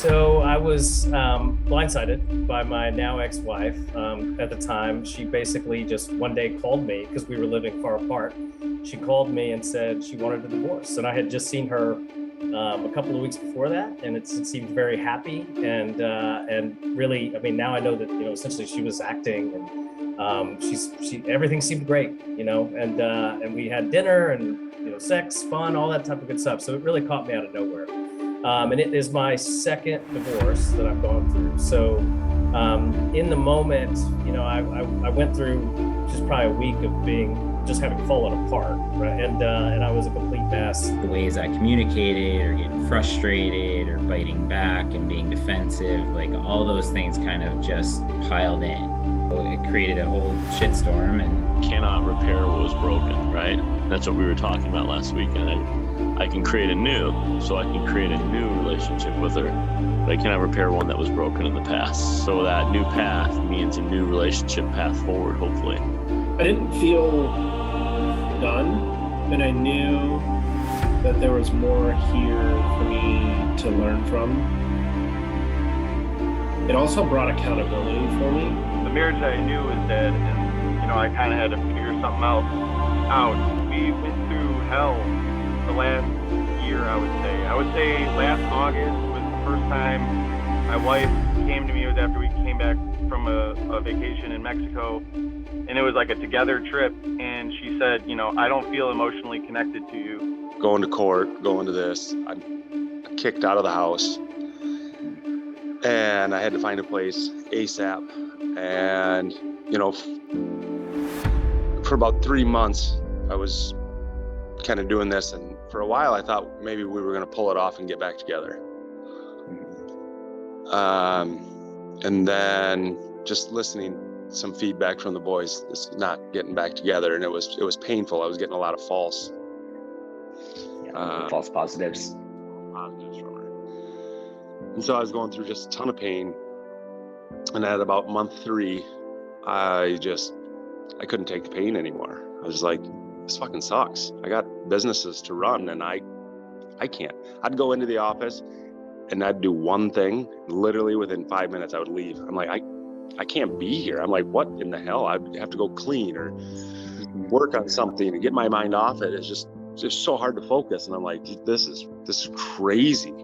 So I was blindsided by my now ex-wife. At the time, she basically just one day called me because we were living far apart. She called me and said she wanted a divorce, and I had just seen her a couple of weeks before that, and it seemed very happy and really. I mean, now I know that essentially she was acting, and she everything seemed great, and we had dinner and sex, fun, all that type of good stuff. So it really caught me out of nowhere. And it is my second divorce that I've gone through. So in the moment, I went through just probably a week of just having fallen apart, right? And I was a complete mess. The ways I communicated or getting frustrated or biting back and being defensive, like all those things kind of just piled in. It created a whole shitstorm and cannot repair what was broken, right? That's what we were talking about last week. And I can create a new relationship with her, but I cannot repair one that was broken in the past. So that new path means a new relationship path forward, hopefully. I didn't feel done, but I knew that there was more here for me to learn from. It also brought accountability for me. The marriage that I knew was dead, and I kind of had to figure something else out. We went through hell the last year, I would say last August was the first time my wife came to me. It was after we came back from a vacation in Mexico, and it was like a together trip, and she said, I don't feel emotionally connected to you. Going to court, going to this, I'm kicked out of the house, and I had to find a place ASAP. And for about 3 months I was kind of doing this, and for a while I thought maybe we were going to pull it off and get back together. And then just listening some feedback from the boys, this is not getting back together, and it was painful. I was getting a lot of false positives from her. And so I was going through just a ton of pain, and at about month 3 I couldn't take the pain anymore. I was like, this fucking sucks. I got businesses to run, and I can't. I'd go into the office and I'd do one thing. Literally within 5 minutes I would leave. I'm like, I can't be here. I'm like, what in the hell? I'd have to go clean or work on something and get my mind off it. It's just so hard to focus. And I'm like, this is crazy.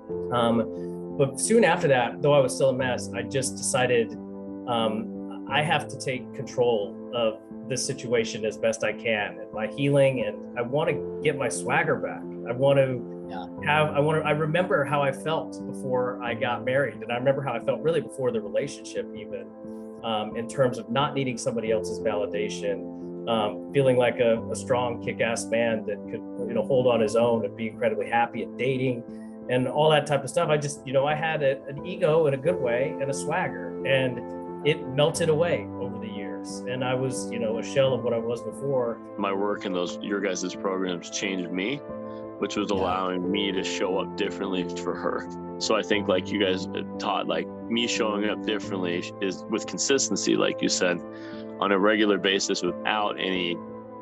But soon after that, though I was still a mess, I just decided I have to take control of this situation as best I can, and my healing, and I want to get my swagger back. I remember how I felt before I got married, and I remember how I felt really before the relationship, even in terms of not needing somebody else's validation, feeling like a strong, kick-ass man that could, hold on his own and be incredibly happy at dating and all that type of stuff. I just, I had an ego in a good way and a swagger, and it melted away over the years. And I was, a shell of what I was before. My work in your guys' programs changed me, which was allowing me to show up differently for her. So I think like you guys taught, like me showing up differently is with consistency, like you said, on a regular basis without any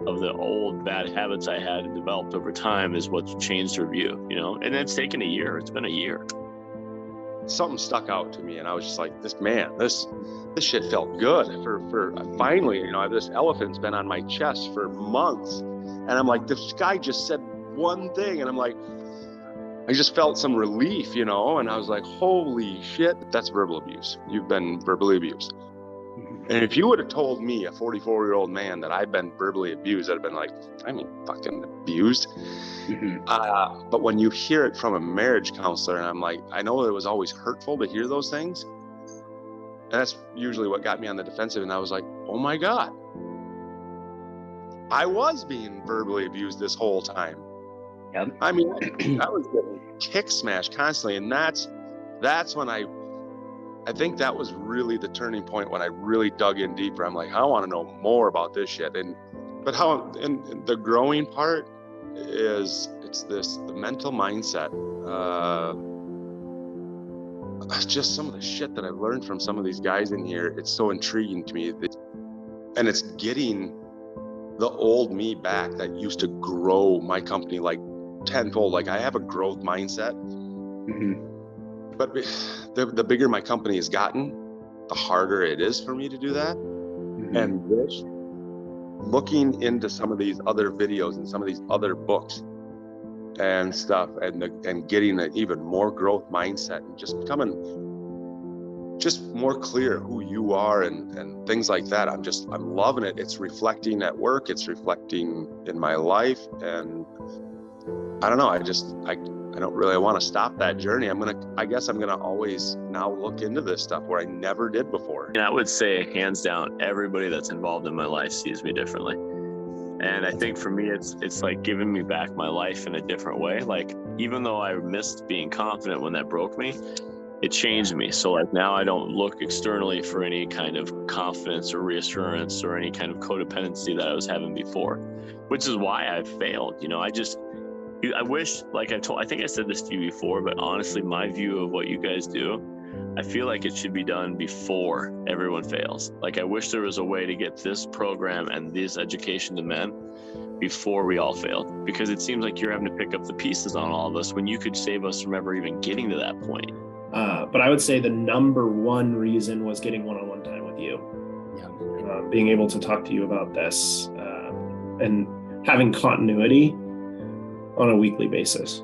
of the old bad habits I had developed over time is what's changed her view, and it's taken a year. It's been a year. Something stuck out to me, and I was just like, this shit felt good. For finally, this elephant's been on my chest for months, and I'm like, this guy just said one thing, and I'm like, I just felt some relief, and I was like, holy shit, that's verbal abuse. You've been verbally abused. And if you would have told me, a 44-year-old man, that I've been verbally abused, I'd have been like, I mean, fucking abused. But when you hear it from a marriage counselor, and I'm like, I know it was always hurtful to hear those things. And that's usually what got me on the defensive. And I was like, oh my God, I was being verbally abused this whole time. Yep. I mean, I was getting kick smashed constantly. And that's when I think that was really the turning point, when I really dug in deeper. I'm like, I want to know more about this shit. And the growing part is the mental mindset. Just some of the shit that I've learned from some of these guys in here. It's so intriguing to me, and it's getting the old me back that used to grow my company like tenfold. Like I have a growth mindset. but the bigger my company has gotten, the harder it is for me to do that. And this, looking into some of these other videos and some of these other books and stuff, and getting an even more growth mindset and just becoming just more clear who you are and things like that. I'm loving it. It's reflecting at work. It's reflecting in my life. And I don't know. I don't really want to stop that journey. I guess I'm going to always now look into this stuff where I never did before. And I would say hands down, everybody that's involved in my life sees me differently. And I think for me, it's like giving me back my life in a different way. Like, even though I missed being confident when that broke me, it changed me. So like now I don't look externally for any kind of confidence or reassurance or any kind of codependency that I was having before, which is why I've failed. You know, I wish, like I think I said this to you before, but honestly, my view of what you guys do, I feel like it should be done before everyone fails. Like, I wish there was a way to get this program and this education to men before we all failed, because it seems like you're having to pick up the pieces on all of us when you could save us from ever even getting to that point. But I would say the number one reason was getting one-on-one time with you. Being able to talk to you about this and having continuity on a weekly basis.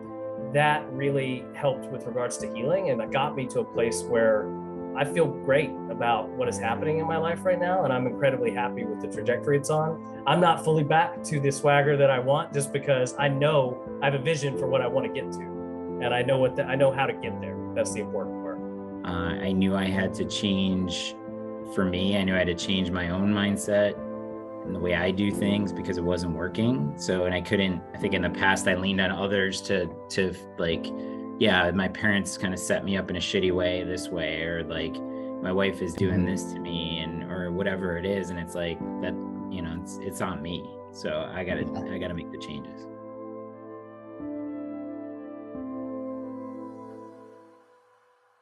That really helped with regards to healing, and that got me to a place where I feel great about what is happening in my life right now, and I'm incredibly happy with the trajectory it's on. I'm not fully back to the swagger that I want, just because I know I have a vision for what I want to get to, and I know how to get there. That's the important part. I knew I had to change. For me, I knew I had to change my own mindset and the way I do things, because it wasn't working. So, and I think in the past I leaned on others to like, yeah, my parents kind of set me up in a shitty way this way, or like my wife is doing this to me, and or whatever it is. And it's like that, you know, it's on me. So I gotta make the changes.